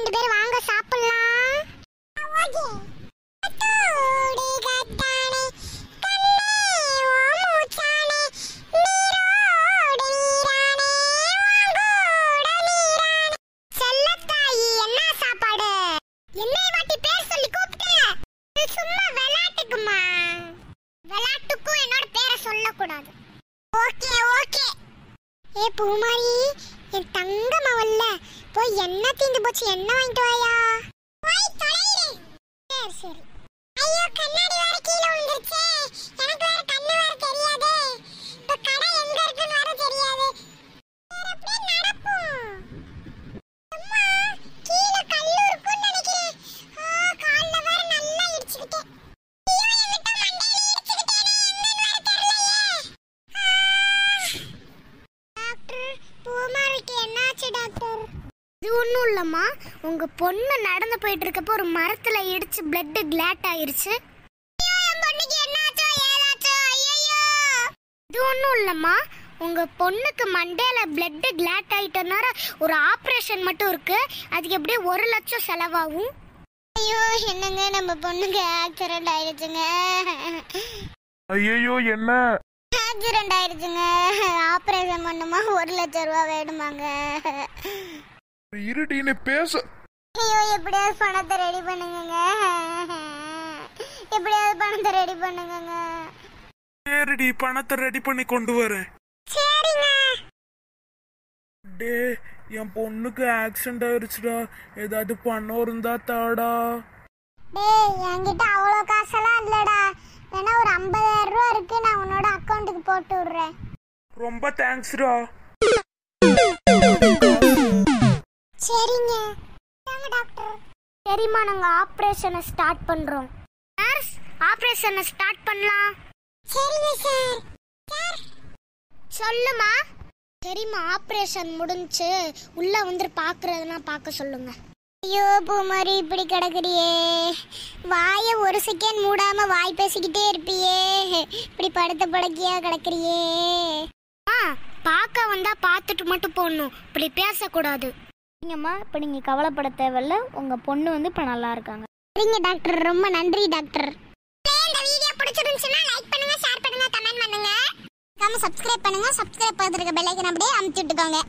ரெண்டு பேரும் வாங்க சாப்பிடலாம். ஓகே. தூடி கட்டானே கண்ணே ஓ மூச்சானே நீரோடு நீரானே வாங்கோட நீரானே. செல்லத்தாயி என்ன சாப்பாடு? என்னை வாட்டி பேர் சொல்லி கூப்பிட்ட? இது சும்மா விளையாட்டுக்குமா? விளையாட்டுக்கும் என்னோட பேரை சொல்லக்கூடாது. Okay okay. ஏ பூமாரி, என் தங்கம் அவல்ல, போய் என்ன தீந்து போச்சு, என்ன வாங்கிட்டு வாயா. போய் தொலைறே. சரி சரி. ஐயோ கண்ணாடி வேற கீழே விழுந்துருச்சே, எனக்கு வேற கண்ணு வேற தெரியாதே, இப்ப கடை எங்க இருக்குன்னு வேற தெரியாது. வேற அப்படியே நடப்போம். அம்மா கீழே கல்லு இருக்குன்னு நினைக்கிறேன். கால்ல வேற நல்லா இடிச்சுக்கிட்டேன். ஐயோ என்கிட்ட மண்டையில இடிச்சுக்கிட்டேனே, என்னன்னு வேற தெரியலையே. டாக்டர், பூமாரிக்கு என்னாச்சு டாக்டர்? இது ஒன்றும் இல்லைம்மா, உங்கள் பொண்ணு நடந்து போயிட்டு இருக்கப்போ ஒரு மரத்தில் இடிச்சு பிளட்டு கிளாட் ஆயிருச்சு. இது ஒன்றும் இல்லைம்மா, உங்கள் பொண்ணுக்கு மண்டையில் பிளட்டு கிளாட் ஆகிட்டனால ஒரு ஆப்ரேஷன் மட்டும் இருக்கு, அதுக்கு எப்படியே 1 லட்சம் செலவாகும். ஐயோ என்னங்க, நம்ம பொண்ணுக்கு ஆக்சிடென்ட் ஆயிடுச்சுங்க. ஐயோ என்ன ஆக்சிடென்ட் ஆயிடுச்சுங்க, ஆப்ரேஷன் பண்ணுமா 1 லட்சம் ரூபா வேணுமாங்க. இருடின்னு பேச. ஐயோ எப்படியாவது பணத்தை ரெடி பண்ணுங்க, எப்படியாவது பணத்தை ரெடி பண்ணுங்க. சரிடி, பணத்தை ரெடி பண்ணி கொண்டு வரேன். சரிங்க. டே, என் பொண்ணுக்கு ஆக்சிடென்ட் ஆயிருச்சுடா, ஏதாவது பணம் இருந்தா தாடா. டேய் என்கிட்ட அவ்வளோ காசெல்லாம் இல்லடா, வேணா ஒரு 50,000 ரூபா இருக்கு, நான் உன்னோட அக்கௌண்ட்டுக்கு போட்டு விடுறேன். ரொம்ப தேங்க்ஸ்டா. சரிங்க டாக்டர். சரிம்மா, நாங்க ஆபரேஷனை ஸ்டார்ட் பண்றோம். நர்ஸ், ஆபரேஷனை ஸ்டார்ட் பண்ணலாம். சரிங்க சார். சார் சொல்லுமா. சரிம்மா, ஆபரேஷன் முடிஞ்சு உள்ள வந்து பாக்குறதுனா பார்க்க சொல்லுங்க. ஐயோ பூமாரி, இப்படி கிடக்குறியே, வாயை ஒரு செகண்ட் மூடாம வாய் பேசிக்கிட்டே இருப்பியே, இப்படி படுத்த படுக்கையா கிடக்குறியே. பார்க்க வந்தா பார்த்துட்டு மட்டும் போடணும், இப்படி பேசக்கூடாது. சரிங்கம்மா, இப்போ நீங்கள் கவலைப்பட தேவையில்ல, உங்கள் பொண்ணு வந்து இப்போ நல்லா இருக்காங்க. சரிங்க டாக்டர், ரொம்ப நன்றி டாக்டர். இந்த வீடியோ பிடிச்சிருந்துச்சுன்னா லைக் பண்ணுங்க, ஷேர் பண்ணுங்க, கமெண்ட் பண்ணுங்க, சப்ஸ்கிரைப் பண்ணுங்க. சப்ஸ்கிரைப் பண்ணிருக்க பெல் ஐகான் அப்படியே அமுத்தி விட்டுக்கோங்க.